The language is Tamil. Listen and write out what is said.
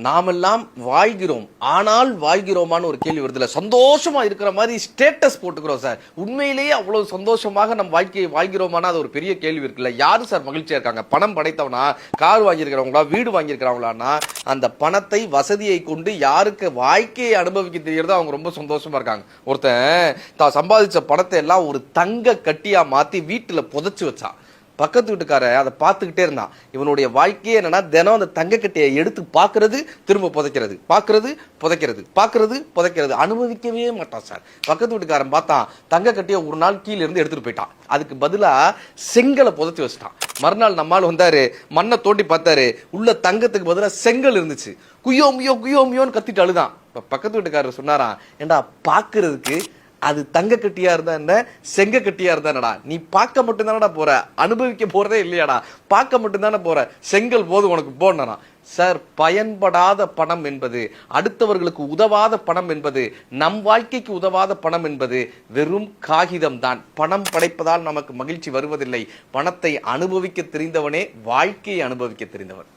நாமெல்லாம் வாழ்கிறோம், ஆனால் வாழ்கிறோமான்னு ஒரு கேள்வி வருதுல. சந்தோஷமா இருக்கிற மாதிரி ஸ்டேட்டஸ் போட்டுக்கிறோம் சார். உண்மையிலேயே அவ்வளவு சந்தோஷமாக நம் வாழ்க்கையை வாழ்கிறோமானா அது ஒரு பெரிய கேள்வி இருக்குல்ல. யாரு சார் மகிழ்ச்சியா இருக்காங்க? பணம் படைத்தவனா, கார் வாங்கியிருக்கிறவங்களா, வீடு வாங்கியிருக்கிறவங்களான்னா அந்த பணத்தை வசதியை கொண்டு யாருக்கு வாழ்க்கையை அனுபவிக்க தெரியறதோ அவங்க ரொம்ப சந்தோஷமா இருக்காங்க. ஒருத்தன் தான் சம்பாதிச்ச பணத்தை எல்லாம் ஒரு தங்க கட்டியா மாத்தி வீட்டுல புதைச்சு வச்சான். பக்கத்து வீட்டுக்கார அதை பார்த்துக்கிட்டே இருந்தான். இவனுடைய வாழ்க்கையே என்னன்னா, தினம் அந்த தங்க கட்டையை எடுத்து பார்க்கறது, திரும்ப புதைக்கிறது, பார்க்கறது, புதைக்கிறது, பார்க்கறது, புதைக்கிறது. அனுபவிக்கவே மாட்டான் சார். பக்கத்து வீட்டுக்காரன் பார்த்தான், தங்க கட்டையை ஒரு நாள் கீழே இருந்து எடுத்துட்டு போயிட்டான். அதுக்கு பதிலா செங்கலை புதைச்சி வச்சுட்டான். மறுநாள் நம்மால் வந்தாரு, மண்ணை தோண்டி பார்த்தாரு, உள்ள தங்கத்துக்கு பதிலா செங்கல் இருந்துச்சு. குய்யோ முயோ குய்யோ முயோன்னு கத்திட்டு அழுதான். இப்ப பக்கத்து வீட்டுக்காரர் சொன்னாராம், ஏண்டா பார்க்கறதுக்கு அது தங்க கட்டியா இருந்தா என்ன, செங்க கட்டியா இருந்தா என்னடா, நீ பார்க்க மட்டும்தானடா போற, அனுபவிக்க போறதே இல்லையாடா, பார்க்க மட்டும்தானே போற, செங்கல் போது உனக்கு போனா. சார், பயன்படாத பணம் என்பது, அடுத்தவர்களுக்கு உதவாத பணம் என்பது, நம் வாழ்க்கைக்கு உதவாத பணம் என்பது வெறும் காகிதம் தான். பணம் படைப்பதால் நமக்கு மகிழ்ச்சி வருவதில்லை. பணத்தை அனுபவிக்க தெரிந்தவனே வாழ்க்கையை அனுபவிக்க தெரிந்தவன்.